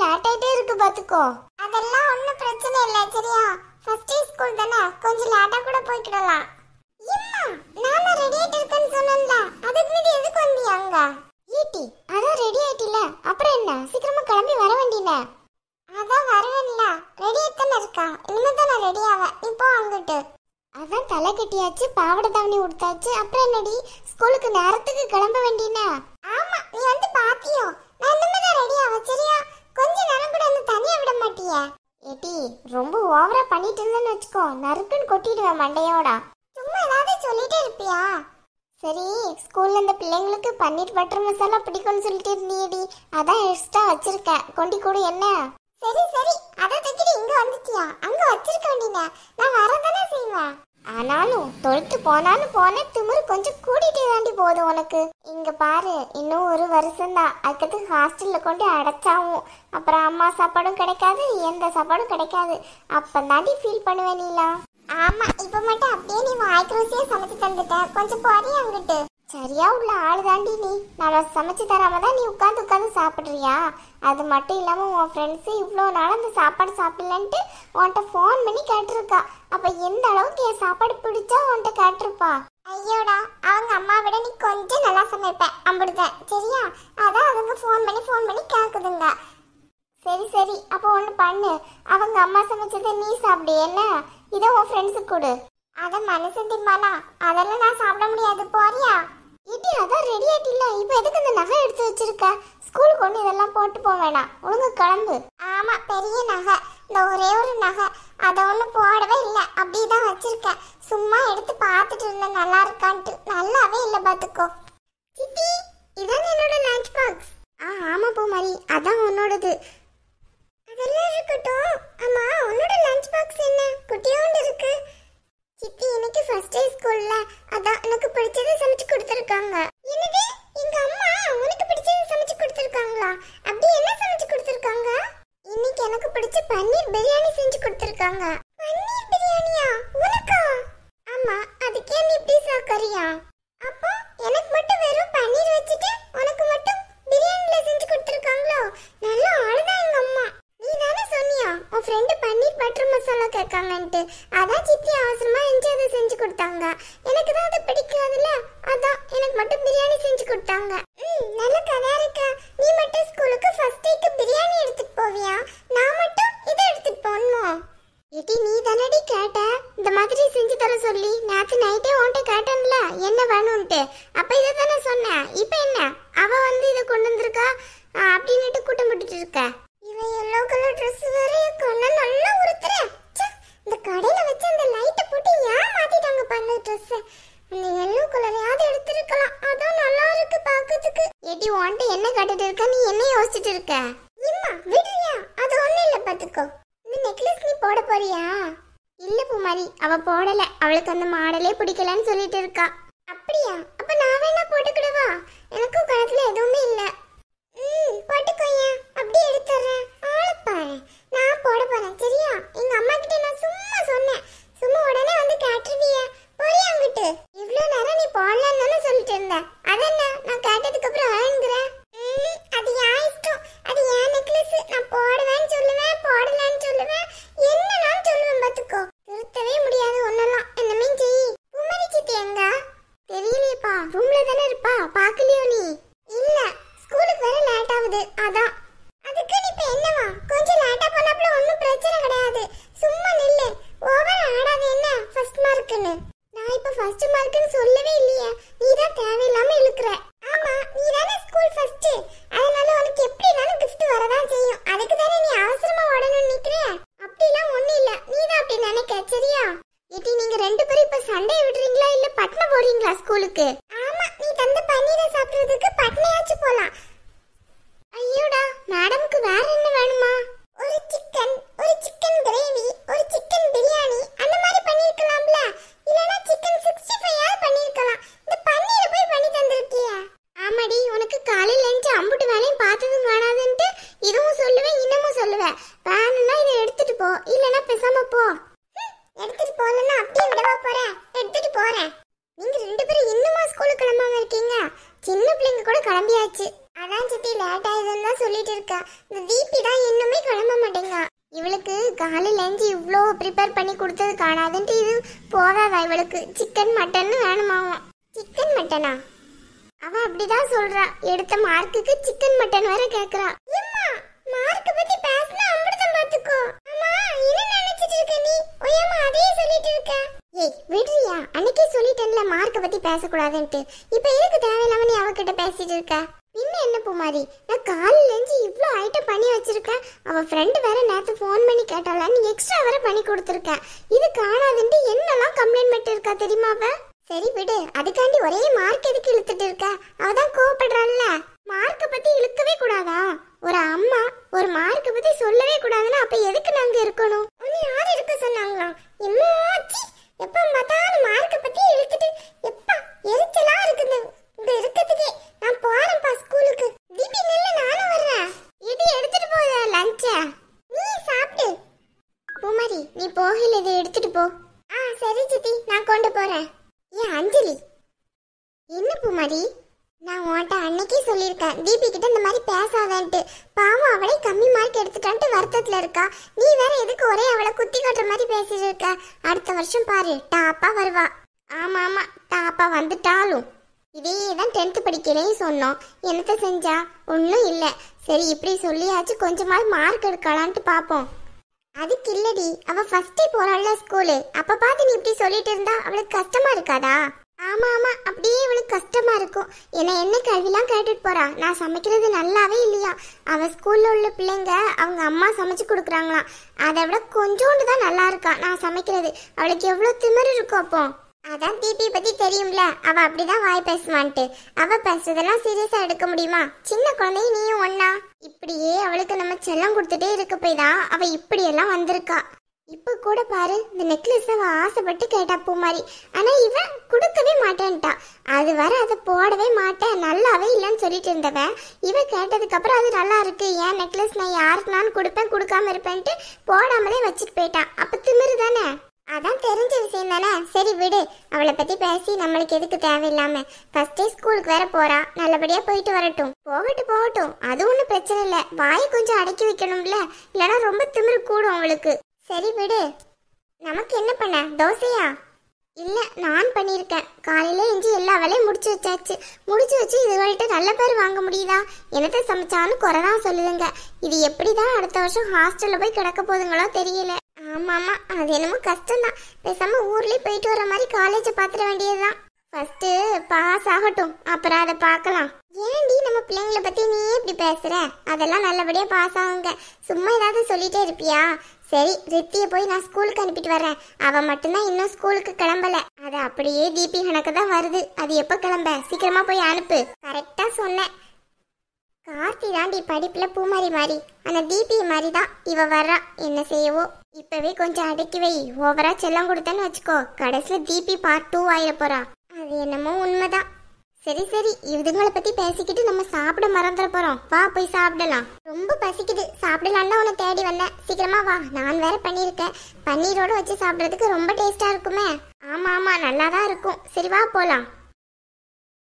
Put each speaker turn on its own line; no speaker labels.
Late ஆயிட்டே இருக்கு பாத்துக்கோ. அதெல்லாம் ஒண்ணும் பிரச்சனை இல்ல சரியா. ஃபர்ஸ்ட் டே ஸ்கூல் தானே, கொஞ்சம் லேட்டா கூட போய்க்கிடலாம். அம்மா நானா ரெடி ஆயிட்டு இருக்கேன்னு சொன்னேன்ல, அதுக்கு நீ எதுக்கு வந்தீங்க அங்க? ஈட்டி அதான் ரெடி ஆயிட்டில, அப்புறம் என்ன சீக்கிரமா கிளம்பி வர வேண்டியல. அதான் வருவேன்ல, ரெடி ஆயிட்டே இருக்கா. இனிமே தான் நான் ரெடி ஆவேன், நீ போ அங்கிட்டு. அதான் தலை கட்டியாச்சு, பாவாடை தாவணி உடுத்தாச்சு, அப்புறம் என்னடி ஸ்கூலுக்கு நேரத்துக்கு கிளம்ப வேண்டியன? ஆமா நீ வந்து பாத்தியோ, நான் இனிமே தான் ரெடி ஆவேன் சரியா. கொஞ்ச நேரம் கூட என்ன தனியா விட மாட்டியே. ஏடி ரொம்ப ஓவரா பண்ணிட்டு இருந்தேன்னு வச்சுக்கோ, நறுக்குன்னு கொட்டிடுவேன் மண்டையோட. சும்மா ஏதாவது சொல்லிட்டே இருப்பியா? சரி ஸ்கூல்ல இந்த பிள்ளைங்களுக்கு பன்னீர் பட்டர் மசாலா பிடிக்கும்னு சொல்லிட்டு இருந்தியடி, அதான் எக்ஸ்ட்ரா வச்சிருக்கேன், கொண்டி கூடு என்ன? சரி சரி அதை தூக்கிட்டு இங்க வந்துட்டியா? அங்க வச்சிருக்க வேண்டியன, நான் வரதானே செய்வேன். ஆனாலும் தொழுத்து போனாலும் போன திமிரு கொஞ்சம் கூட்டிட்டே தாண்டி போகுது உனக்கு. இங்க பாரு இன்னும் ஒரு வருஷம் தான், அதுக்கு ஹாஸ்டல்ல கொண்டு அடைச்சாவும் அப்புறம் அம்மா சாப்பாடும் கிடைக்காது, எந்த சாப்பாடும் கிடைக்காது. அப்பந்தாண்டி ஃபீல் பண்ணுவேன் நீலா. ஆமா இப்ப மட்டும் அப்படியே நீ வாய்க்கு ருசியா சமைச்சு தந்துட்ட, கொஞ்சம் போறியா அங்கிட்டு? சரியா உள்ள ஆளு தாண்டி நீ, நம்ம சமைச்சு தராம தான் நீ உட்காந்து உட்காந்து சாப்பிடுறியா? அது மட்டும் இல்லாம உன் ஃப்ரெண்ட்ஸ் இவ்வளோ நாள் அந்த சாப்பாடு சாப்பிடலன்ட்டு உன்கிட்ட ஃபோன் பண்ணி கேட்டிருக்கா. அப்ப எந்த அளவுக்கு என் சாப்பாடு பிடிச்சா உன்கிட்ட கேட்டிருப்பா. ஐயோடா அவங்க அம்மா விட நீ கொஞ்சம் நல்லா சமைப்ப அப்படிதான் சரியா, அதான் அவங்க ஃபோன் பண்ணி கேக்குதுங்க. சரி சரி அப்போ ஒன்று பண்ணு, அவங்க அம்மா சமைச்சதை நீ சாப்பிடு என்ன, இதை உன் ஃப்ரெண்ட்ஸுக்கு கொடு. அதை மனுஷன் திம்பானா, அதெல்லாம் நான் சாப்பிட முடியாது, போறியா? இட்டி அதான் ரெடி ஆயிட்டில்ல, இப்போ எதுக்கு இந்த நகை எடுத்து வச்சிருக்க? ஸ்கூலுக்கு ஒன்று இதெல்லாம் போட்டு போக வேணாம், ஒழுங்கு கிளம்பு. ஆமா பெரிய நகை, இந்த ஒரே ஒரு நகை, அதை ஒன்றும் போடவே இல்லை, அப்படிதான் வச்சிருக்கேன். சும்மா எடுத்து பார்த்துட்டு இருந்தேன் நல்லா இருக்கான்ட்டு, நல்லாவே இல்லை பார்த்துக்கோ. சித்தி இதான் என்னோட லஞ்ச் பாக்ஸ். ஆமா பூமாரி அதான் உன்னோடது. அதெல்லாம் இருக்கட்டும், அம்மா உன்னோட லஞ்ச் பாக்ஸ் என்ன குட்டியோண்டு இருக்கு? சித்தி இன்னைக்கு ஃபர்ஸ்ட் டே ஸ்கூல்ல, அதான் எனக்கு பிடிச்சதை சமைச்சு கொடுத்துருக்காங்க. என்னது எங்க அம்மா உனக்கு பிடிச்சதை சமைச்சு கொடுத்துருக்காங்களா? அப்படி என்ன சமைச்சு கொடுத்துருக்காங்க? இன்னைக்கு எனக்கு பிடிச்ச பன்னீர் பிரியாணி செஞ்சு கொடுத்துருக்காங்க. பன்னீர் பிரியாணியா உனக்கா? ஆமா அதுக்கே நீ இப்படி சாக்கறியா? அப்போ எனக்கு மட்டும் வெறும் பன்னீர் வச்சுட்டு உனக்கு மட்டும் பிரியாணில செஞ்சு கொடுத்துருக்காங்களோ? நல்ல ஆளுதான் எங்க அம்மா. நீ தானே சொன்னியா உன் ஃப்ரெண்டு பன்னீர் பட்டர் மசாலா கேட்காங்கன்ட்டு, அதான் சித்தி அவசரமா எஞ்சி அதை செஞ்சு கொடுத்தாங்க. எனக்கு தான் அது பிடிக்காதுல்ல, அதான் எனக்கு மட்டும் பிரியாணி செஞ்சு கொடுத்தாங்க. நல்ல கதையா இருக்க. நீ மட்டும் ஸ்கூலுக்கு ஃபர்ஸ்ட் டேக்கு பிரியாணி எடுத்துட்டு போவியா? நான் மட்டும் இதை எடுத்துட்டு போகணுமா? ஏடி நீ தானடி கேட்ட இந்த மாதிரி செஞ்சு தர சொல்லி, நேத்து நைட்டே உன்கிட்ட கேட்டேன்ல என்ன வேணும்ட்டு, அப்ப இதை தானே சொன்னேன். இப்ப என்ன அவ வந்து இதை கொண்டு வந்திருக்கா அப்படின்னுட்டு கூட்டம் போட்டுட்டு இருக்க. இவன் எல்லோ கலர் ட்ரெஸ் வேற கண்ணை நல்லா உறுத்துறேன். இந்த கடையில வச்சு அந்த லைட்டை போட்டு ஏன் மாத்திட்டாங்க பண்ண ட்ரெஸ்? அந்த எல்லோ கலரையாவது எடுத்திருக்கலாம், அதான் நல்லா இருக்கு பார்க்கிறதுக்கு. ஏடி உன்கிட்ட என்ன கேட்டுட்டு இருக்க, நீ என்ன யோசிச்சுட்டு இருக்க? இம்மா விடுறியா? அது ஒண்ணும் இல்ல பாத்துக்கோ. இந்த நெக்லஸ் நீ போட போறியா? இல்ல பூமாரி அவ போடல, அவளுக்கு அந்த மாடலே பிடிக்கலன்னு சொல்லிட்டு இருக்கா. அப்படியா? அப்ப நான் வேணா போட்டுக்கிடவா? எனக்கும் கணக்குல எதுவுமே இல்ல. போட்டுக்கோயா, அப்படியே எடுத்துறேன். ஆளப்பாரு நான் போட போறேன் சரியா. எங்க அம்மா கிட்ட நான் சும்மா சொன்னேன், சும்மா உடனே வந்து கேட்டுருவிய. போறியா அங்கிட்டு? இவ்வளவு நேரம் நீ போடலன்னு தானே சொல்லிட்டு இருந்த, அதென்ன நான் கேட்டதுக்கு அப்புறம் ஆளுங்கிறேன். அது ஏன் இஷ்டம், அது ஏன் நெக்லஸ். நான் போடுவேன்னு சொல்லுவேன், போடலன்னு சொல்லுவேன், என்னன்னு சொல்லுவேன் பாத்துக்கோ. திருத்தவே முடியாது ஒன்னெல்லாம், என்னமே செய். பூமாரி சித்தி எங்க? தெரியலையப்பா, ரூம்ல தானே இருப்பா, பாக்கலையோ நீ? இல்ல ஸ்கூலுக்கு வர லேட் ஆகுது அதான். அதுக்கு நீ இப்ப என்ன தீபி தான் இன்னுமே கிளம்ப மாட்டேங்க. இவளுக்கு காலையில இருந்து இவ்ளோ ப்ரிப்பேர் பண்ணி கொடுத்தது காணாதுன்ட்டு இது போதாதா இவளுக்கு. Chicken mutton வேணுமாவும். சிக்கன் மட்டனா? அவ அப்படிதான் சொல்றா. எடுத்த மார்க்குக்கு சிக்கன் மட்டன் வேற கேக்குறா. அம்மா மார்க் பத்தி பேசினா அம்புடதம் பாத்துக்கோ. அம்மா என்ன நினைச்சிட்டு இருக்க நீ? ஓயம்மா அதையே சொல்லிட்டு இருக்க. ஏய் விடுறியா? அன்னைக்கே சொல்லிட்டேன்ல மார்க் பத்தி பேசக்கூடாதுன்ட்டு. இப்ப எதுக்கு தேவையில்லாம நீ அவகிட்ட பேசிட்டு இருக்க? இன்னும் என்ன பூமாரி, நான் காலையில இருந்து இவ்ளோ ஐட்டம் பண்ணி வச்சிருக்கேன். அவ ஃப்ரெண்டு வேற நேத்து ஃபோன் பண்ணி கேட்டாளா, நீ எக்ஸ்ட்ரா வேற பண்ணி கொடுத்துருக்கேன். இது காணாதுன்ட்டு என்னெல்லாம் கம்ப்ளைண்ட் பண்ணிட்டு இருக்கா தெரியுமா அவ? சரி விடு, அதுக்காண்டி ஒரே மார்க் எதுக்கு இழுத்துட்டு இருக்க? அவதான் கோவப்படுறாள்ல. மார்க்க பத்தி இழுக்கவே கூடாதா? ஒரு அம்மா ஒரு மார்க்க பத்தி சொல்லவே கூடாதுன்னா அப்ப எதுக்கு நாங்க இருக்கணும்? உன்னை யார் இருக்க சொன்னாங்களா? எம்மாச்சி, எப்ப பார்த்தாலும் மார்க்க பத்தி இழுத்துட்டு எப்பா எரிச்சலா இருக்குது இங்க இருக்கிறதுக்கே. நான் போறேன்ப்பா ஸ்கூலுக்கு. தீபி நில்ல, நானும் வர்றேன். இது எடுத்துட்டு போத லஞ்ச. நீ சாப்பிடு. பூமாரி நீ போகல, இதை எடுத்துட்டு போ. சரி சித்தி, நான் கொண்டு போறேன். ஏன் அஞ்சலி? என்ன பூமாரி? நான் உன்கிட்ட அன்னைக்கே சொல்லியிருக்கேன் தீபி கிட்ட இந்த மாதிரி பேசாதன்ட்டு. பாவம் அவளே கம்மி மார்க் எடுத்துட்டான்ட்டு வருத்தத்துல இருக்கா. நீ வேற எதுக்கு ஒரே அவளை குத்தி காட்டுற மாதிரி பேசிட்டு இருக்க? அடுத்த வருஷம் பாரு டாப்பா வருவா. ஆமா ஆமா, டாப்பா வந்துட்டாலும் இதேதான் 10th படிக்கலையும் சொன்னோம். என்னத்த செஞ்சா? ஒன்னும் இல்ல. சரி இப்படி சொல்லியாச்சு கொஞ்சமாவது மார்க் எடுக்கலான்ட்டு பாப்போம். அதுக்கு இல்லடி, அவ ஃபர்ஸ்டே போறாள்ல ஸ்கூலு. அப்ப பார்த்து நீ இப்படி சொல்லிட்டு இருந்தா அவளுக்கு கஷ்டமா இருக்காதா? ஆமா ஆமா, அப்படியே அவளுக்கு கஷ்டமா இருக்கும். என்ன கல்விலாம் கேட்டுட்டு போறா. நான் சமைக்கிறது நல்லாவே இல்லையா. அவ ஸ்கூல்ல உள்ள பிள்ளைங்க அவங்க அம்மா சமைச்சு கொடுக்குறாங்களாம். அதை விட கொஞ்சோண்டு தான் நல்லா இருக்கா நான் சமைக்கிறது. அவளுக்கு எவ்வளவு திமிரு இருக்கும் அப்போ. அதான் தீபி பத்தி தெரியும்ல, அவ அப்படிதான் வாய் பேசுவான்ட்டு. அவ பேசுறதெல்லாம் சீரியஸா எடுக்க முடியுமா? சின்ன குழந்தையும் நீயும் ஒன்னா. இப்படியே அவளுக்கு நம்ம செல்லம் கொடுத்துட்டே இருக்க போய் தான் அவ இப்படி எல்லாம் வந்திருக்கா. இப்ப கூட பாரு, இந்த நெக்லஸ் அவ ஆசைப்பட்டு கேட்டா பூமாரி. ஆனா இவன் கொடுக்கவே மாட்டேன்ட்டா. அது வர அதை போடவே மாட்டேன் நல்லாவே இல்லைன்னு சொல்லிட்டு இருந்தவன் இவ கேட்டதுக்கு அப்புறம் அது நல்லா இருக்கு, ஏன் நெக்லஸ் நான் யாருக்குனாலும் கொடுப்பேன் கொடுக்காம இருப்பேன்ட்டு போடாமலே வச்சுட்டு போயிட்டான். அப்ப திமிரு தானே? அதான் தெரிஞ்ச விஷயம் தானே. சரி விடு, அவளை பத்தி பேசி நம்மளுக்கு எதுக்கு தேவையில்லாம. ஃபர்ஸ்டே ஸ்கூலுக்கு வேற போறா, நல்லபடியா போயிட்டு வரட்டும். போகட்டும், அது ஒன்றும் பிரச்சனை இல்லை. வாயை கொஞ்சம் அடக்கி வைக்கணும்ல, இல்லைன்னா ரொம்ப திமிரு கூடும் அவளுக்கு. சரி விடு. நமக்கு என்ன பண்ண? தோசையா? இல்ல, நான் பண்ணியிருக்கேன். காலையில எஞ்சி எல்லா வேலையும் முடிச்சு வச்சாச்சு. முடிச்சு வச்சு இதுவள்கிட்ட நல்ல பேர் வாங்க முடியுதா? என்னத்தை சமைச்சாலும் குறைதான் சொல்லுதுங்க. இது எப்படிதான் அடுத்த வருஷம் ஹாஸ்டல்ல போய் கிடக்க போதுங்களோ தெரியல. ஆமா ஆமா, அது என்னமோ கஷ்டம்தான். பேசாம ஊர்லயே போயிட்டு வர மாதிரி காலேஜை பாத்துட வேண்டியதுதான். ஃபர்ஸ்ட் பாஸ் ஆகட்டும், அப்புறம் அதை பார்க்கலாம். ஏன்டி நம்ம பிள்ளைங்களை பத்தி நீ இப்படி பேசுற? அதெல்லாம் நல்லபடியா பாஸ் ஆகுங்க. சும்மா ஏதாவது சொல்லிட்டே இருப்பியா? சரி, ரித்தியை போய் நான் ஸ்கூலுக்கு அனுப்பிட்டு வரேன். அவ மட்டும்தான் இன்னும் ஸ்கூலுக்கு கிளம்பல. அது அப்படியே தீபி கணக்கு தான் வருது. அது எப்ப கிளம்ப? சீக்கிரமா போய் அனுப்பு. கரெக்டா சொன்னேன். கார்த்தி தாண்டி படிப்புல பூமாரி மாதிரி, ஆனா தீபி மாதிரி தான் இவ வர்றா. என்ன செய்யவோ? இப்பவே கொஞ்சம் அடக்கி வை. ஓவரா செல்லம் கொடுத்தேன்னு வச்சுக்கோ, கடைசியில தீபி பார்ட் 2 ஆயிட போறா. அது என்னமோ உண்மைதான். சரி இதுங்களை பத்தி பேசிக்கிட்டு நம்ம சாப்பிட மறந்துட போறோம். வா போய் சாப்பிடலாம். ரொம்ப பசிக்குது, சாப்பிடலான்னு உன்னை தேடி வந்தேன். சீக்கிரமா வா. நான் வேற பண்ணிருக்கேன். பன்னீரோட வச்சு சாப்பிடறதுக்கு ரொம்ப டேஸ்டா இருக்குமே. ஆமா நல்லாதான் இருக்கும். சரி வா போலாம்.